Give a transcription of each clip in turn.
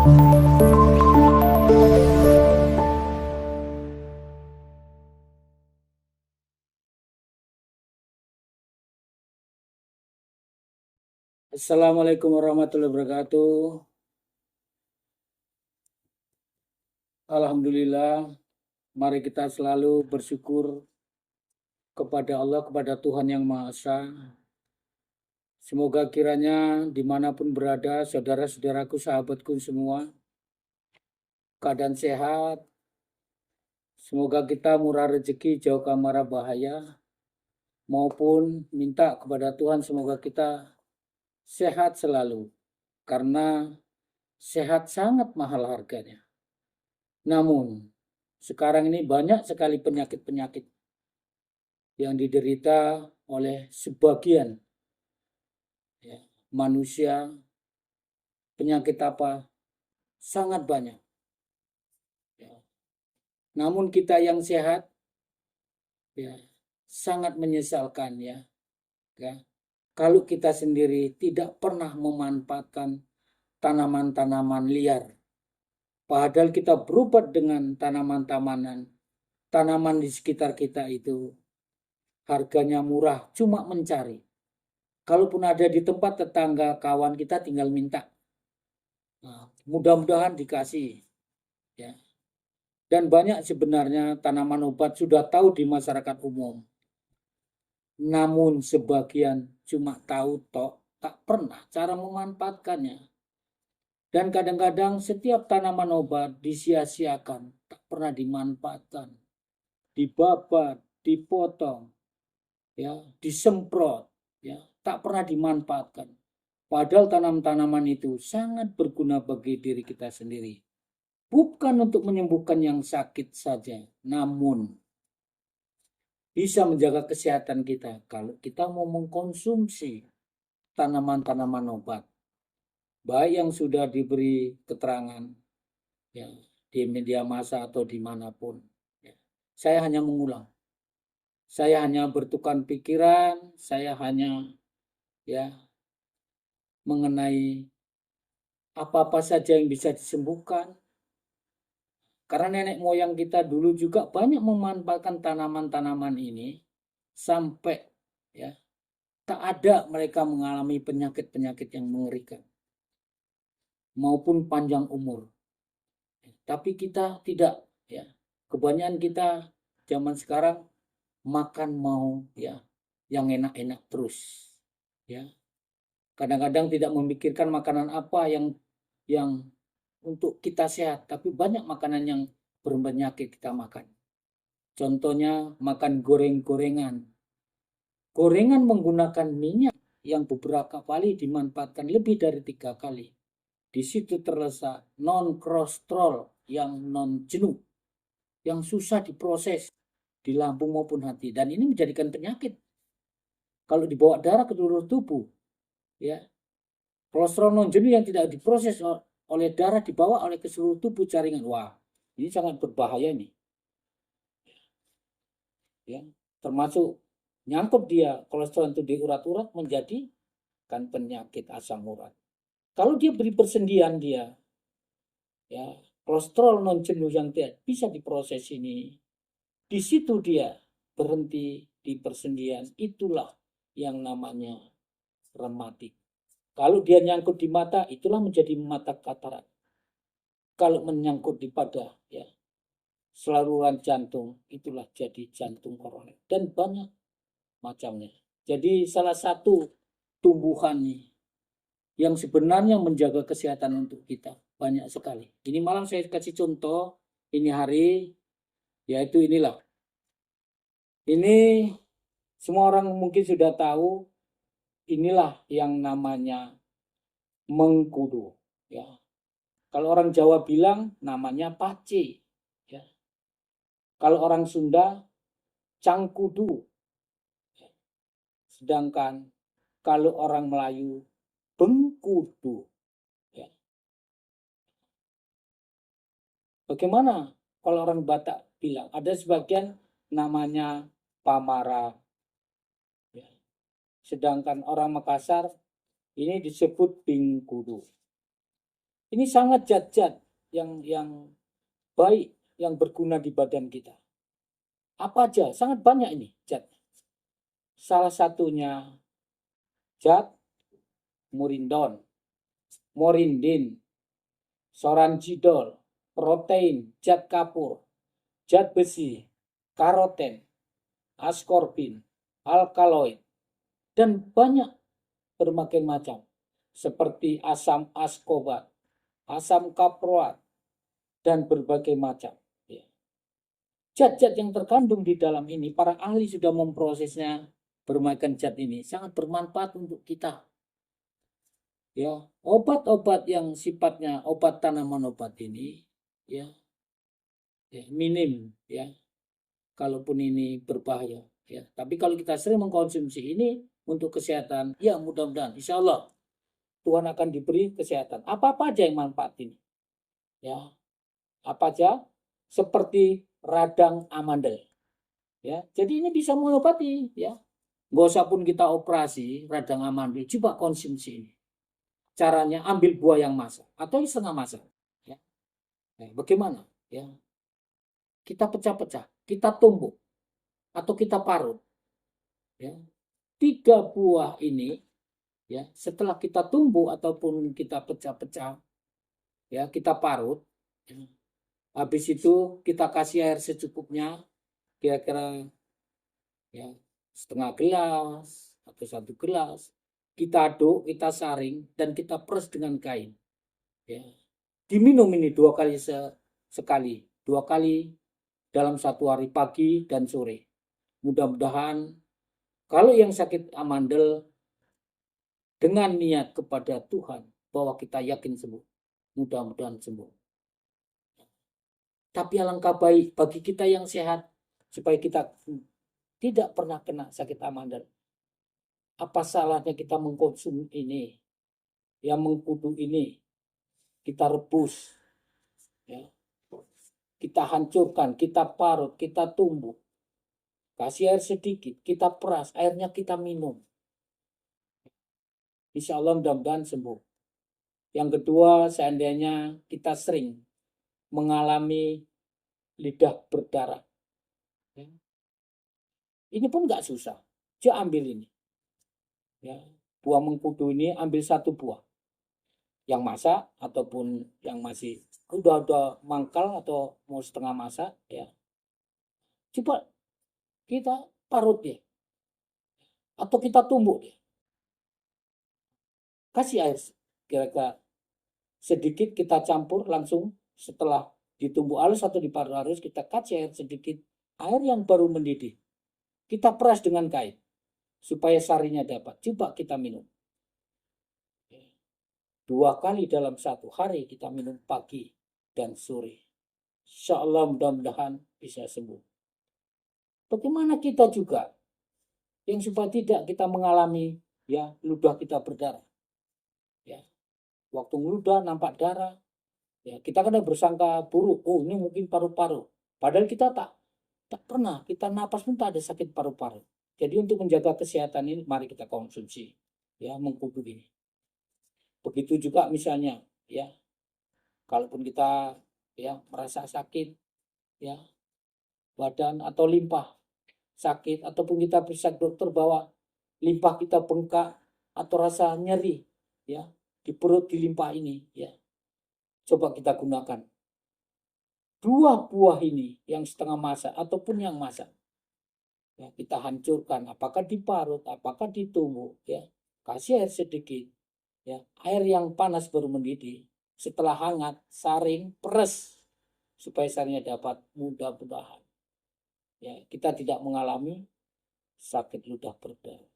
Assalamualaikum warahmatullahi wabarakatuh. Alhamdulillah, mari kita selalu bersyukur kepada Allah, kepada Tuhan Yang Maha Esa. Semoga kiranya dimanapun berada, saudara-saudaraku, sahabatku semua, keadaan sehat. Semoga kita murah rezeki, jauh mara bahaya, maupun minta kepada Tuhan semoga kita sehat selalu, karena sehat sangat mahal harganya. Namun, sekarang ini banyak sekali penyakit-penyakit yang diderita oleh sebagian manusia. Penyakit apa? Sangat banyak. Namun kita yang sehat sangat menyesalkan ya. Kalau kita sendiri tidak pernah memanfaatkan tanaman-tanaman liar. Padahal kita berobat dengan tanaman-tanaman di sekitar kita itu harganya murah, cuma mencari. Kalaupun ada di tempat tetangga, kawan kita tinggal minta. Nah, mudah-mudahan dikasih. Ya. Dan banyak sebenarnya tanaman obat sudah tahu di masyarakat umum. Namun sebagian cuma tahu tok, tak pernah cara memanfaatkannya. Dan kadang-kadang setiap tanaman obat disia-siakan, tak pernah dimanfaatkan. Dibabat, dipotong, disemprot, tak pernah dimanfaatkan. Padahal tanaman-tanaman itu sangat berguna bagi diri kita sendiri. Bukan untuk menyembuhkan yang sakit saja, namun bisa menjaga kesehatan kita kalau kita mau mengkonsumsi tanaman-tanaman obat. Baik yang sudah diberi keterangan di media massa atau dimanapun. Saya hanya mengulang. Saya hanya bertukar pikiran, saya hanya mengenai apa-apa saja yang bisa disembuhkan. Karena nenek moyang kita dulu juga banyak memanfaatkan tanaman-tanaman ini sampai tak ada mereka mengalami penyakit-penyakit yang mengerikan maupun panjang umur. Tapi kita tidak, kebanyakan kita zaman sekarang makan mau yang enak-enak terus. Kadang-kadang tidak memikirkan makanan apa yang untuk kita sehat, tapi banyak makanan yang berpenyakit kita makan. Contohnya makan goreng-gorengan. Gorengan menggunakan minyak yang beberapa kali dimanfaatkan lebih dari 3 kali. Di situ terletak non-kolesterol yang non-jenuh, yang susah diproses di lambung maupun hati. Dan ini menjadikan penyakit. Kalau dibawa darah ke seluruh tubuh, kolesterol non-jenuh yang tidak diproses oleh darah dibawa oleh ke seluruh tubuh jaringan. Wah, ini sangat berbahaya nih. Termasuk nyangkut dia kolesterol itu di urat-urat menjadi kan penyakit asam urat. Kalau dia beri persendian kolesterol non-jenuh yang tidak bisa diproses ini, di situ dia berhenti di persendian, itulah yang namanya rematik. Kalau dia nyangkut di mata, itulah menjadi mata katarak. Kalau menyangkut di pada saluran jantung, itulah jadi jantung koroner. Dan banyak macamnya. Jadi salah satu tumbuhan yang sebenarnya menjaga kesehatan untuk kita banyak sekali. Ini malam saya kasih contoh, ini hari, yaitu inilah. Ini semua orang mungkin sudah tahu, inilah yang namanya mengkudu. Kalau orang Jawa bilang namanya pace. Kalau orang Sunda cangkudu. Sedangkan kalau orang Melayu bengkudu. Bagaimana kalau orang Batak bilang? Ada sebagian namanya pamara. Sedangkan orang Makassar ini disebut bingkudu. Ini sangat zat-zat yang baik, yang berguna di badan kita. Apa aja? Sangat banyak ini zat. Salah satunya zat murindon, morindin, soranjidol, protein, zat kapur, zat besi, karoten, askorbin, alkaloid, dan banyak berbagai macam seperti asam askorbat, asam kaproat, dan berbagai macam. Zat-zat yang terkandung di dalam ini, para ahli sudah memprosesnya, bermacam zat ini sangat bermanfaat untuk kita. Ya, obat-obat yang sifatnya obat tanaman obat ini, ya minim, ya, kalaupun ini berbahaya. Ya, tapi kalau kita sering mengkonsumsi ini untuk kesehatan, ya mudah-mudahan, insya Allah Tuhan akan diberi kesehatan. Apa-apa aja yang manfaat ini, ya, apa aja, seperti radang amandel. Ya, jadi ini bisa mengobati, ya. Nggak usah pun kita operasi radang amandel, coba konsumsi ini. Caranya ambil buah yang masak atau setengah masak. Ya. Nah, bagaimana? Ya, kita pecah-pecah, kita tumbuk atau kita parut. Ya. 3 buah ini, ya, setelah kita tumbuk ataupun kita pecah-pecah, ya, kita parut. Ya. Habis itu kita kasih air secukupnya, kira-kira, ya, setengah gelas atau 1 gelas. Kita aduk, kita saring, dan kita peres dengan kain. Ya. Diminum ini 2 kali sekali, 2 kali dalam 1 hari, pagi dan sore. Mudah-mudahan kalau yang sakit amandel dengan niat kepada Tuhan bahwa kita yakin sembuh, mudah-mudahan sembuh. Tapi alangkah baik bagi kita yang sehat supaya kita tidak pernah kena sakit amandel. Apa salahnya kita mengkonsumsi ini, yang mengkudu ini, kita rebus, ya, kita hancurkan, kita parut, kita tumbuk, kasih air sedikit, kita peras, airnya kita minum. Insya Allah mudah-mudahan sembuh. Yang kedua, seandainya kita sering mengalami lidah berdarah, ya, ini pun nggak susah. Dia ambil ini, ya, buah mengkudu ini, ambil 1 buah yang masak ataupun yang masih udah mangkal atau mau setengah masak, ya, coba kita parut ya, atau kita tumbuk ya, kasih air kira-kira sedikit, kita campur langsung setelah ditumbuk halus atau diparut halus, kita kasih air sedikit, air yang baru mendidih, kita peras dengan kain supaya sarinya dapat. Coba kita minum 2 kali dalam 1 hari, kita minum pagi dan sore. Insya Allah mudah-mudahan bisa sembuh. Bagaimana kita juga yang supaya tidak kita mengalami, ya, ludah kita berdarah, ya, waktu ngeludah nampak darah, ya, kita kan bersangka buruk, oh ini mungkin paru-paru, padahal kita tak pernah, kita napas pun tak ada sakit paru-paru. Jadi untuk menjaga kesehatan ini, mari kita konsumsi, ya, mengkudu ini. Begitu juga misalnya, ya, kalaupun kita, ya, merasa sakit, ya, badan atau limpah sakit, ataupun kita periksa dokter bahwa limpah kita bengkak atau rasa nyeri, ya, di perut, di limpah ini, ya, coba kita gunakan 2 buah ini yang setengah masak ataupun yang masak, ya, kita hancurkan, apakah diparut, apakah ditumbuk, ya, kasih air sedikit, ya, air yang panas baru mendidih, setelah hangat saring, peres supaya sarinya dapat, mudah-mudahan, ya, kita tidak mengalami sakit ludah berdarah.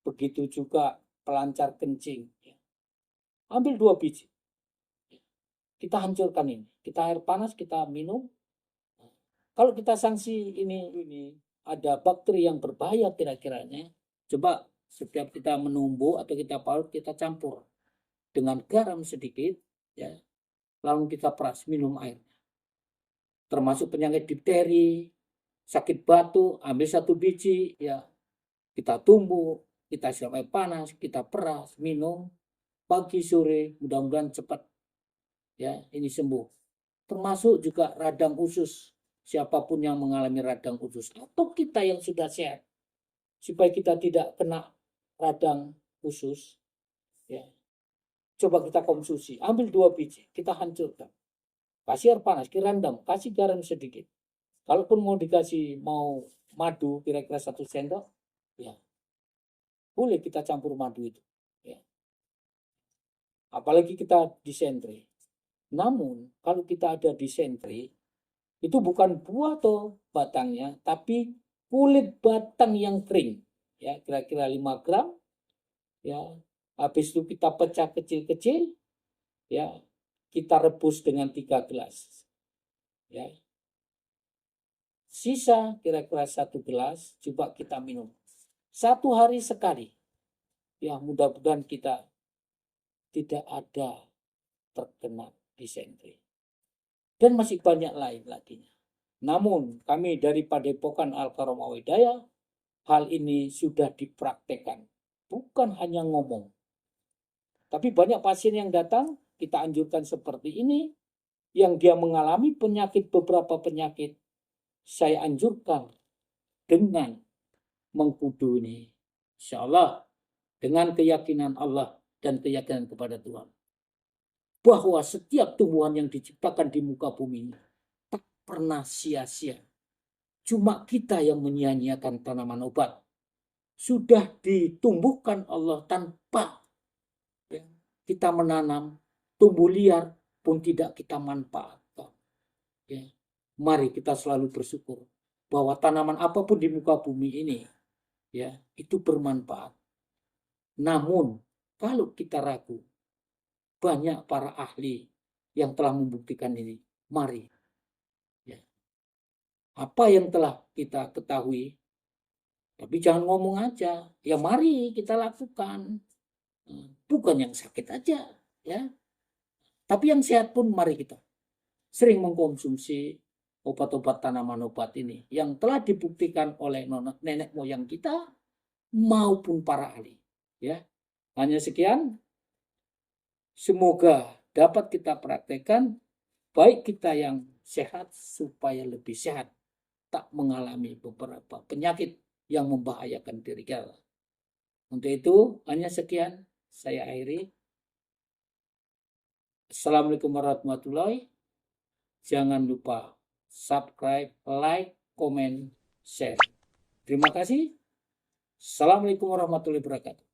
Begitu juga pelancar kencing, ya. Ambil 2 biji, kita hancurkan ini, kita air panas, kita minum. Kalau kita sanksi ini ada bakteri yang berbahaya kira-kiranya, coba setiap kita menumbuk atau kita parut, kita campur dengan garam sedikit, ya, lalu kita peras, minum air. Termasuk penyakit difteri, sakit batuk, ambil 1 biji, ya, kita tumbuk, kita siram air panas, kita peras, minum, pagi sore, mudah-mudahan cepat ya ini sembuh. Termasuk juga radang usus, siapapun yang mengalami radang usus atau kita yang sudah sehat, supaya kita tidak kena radang usus ya, coba kita konsumsi, ambil 2 biji, kita hancurkan, kasih air panas, direndam, kasih garam sedikit. Kalaupun mau dikasih madu kira-kira 1 sendok, ya boleh kita campur madu itu. Ya. Apalagi kita disentery. Namun kalau kita ada disentery, itu bukan buah atau batangnya, tapi kulit batang yang kering. Ya, kira-kira 5 gram. Ya, habis itu kita pecah kecil-kecil. Ya, kita rebus dengan 3 gelas. Ya. Sisa kira-kira 1 gelas, coba kita minum. 1 hari sekali. Ya, mudah-mudahan kita tidak ada terkena disentery. Dan masih banyak lain lagi. Namun kami dari Padepokan Al-Karamah Hidayah, hal ini sudah dipraktekkan. Bukan hanya ngomong. Tapi banyak pasien yang datang, kita anjurkan seperti ini, yang dia mengalami beberapa penyakit, saya anjurkan dengan mengkudu ini. Insya Allah, dengan keyakinan Allah dan keyakinan kepada Tuhan. Bahwa setiap tumbuhan yang diciptakan di muka bumi ini tak pernah sia-sia. Cuma kita yang menyia-nyiakan tanaman obat. Sudah ditumbuhkan Allah tanpa kita menanam, tumbuh liar pun tidak kita manfaatkan. Ya. Mari kita selalu bersyukur bahwa tanaman apapun di muka bumi ini ya itu bermanfaat. Namun kalau kita ragu, banyak para ahli yang telah membuktikan ini. Mari. Ya. Apa yang telah kita ketahui, tapi jangan ngomong aja. Ya mari kita lakukan. Bukan yang sakit aja. Ya. Tapi yang sehat pun mari kita. Sering mengkonsumsi obat-obat tanaman obat ini. Yang telah dibuktikan oleh nenek moyang kita maupun para ahli. Ya. Hanya sekian. Semoga dapat kita praktekkan, baik kita yang sehat supaya lebih sehat, tak mengalami beberapa penyakit yang membahayakan diri kita. Untuk itu, hanya sekian, saya akhiri. Assalamualaikum warahmatullahi wabarakatuh. Jangan lupa subscribe, like, comment, share. Terima kasih. Assalamualaikum warahmatullahi wabarakatuh.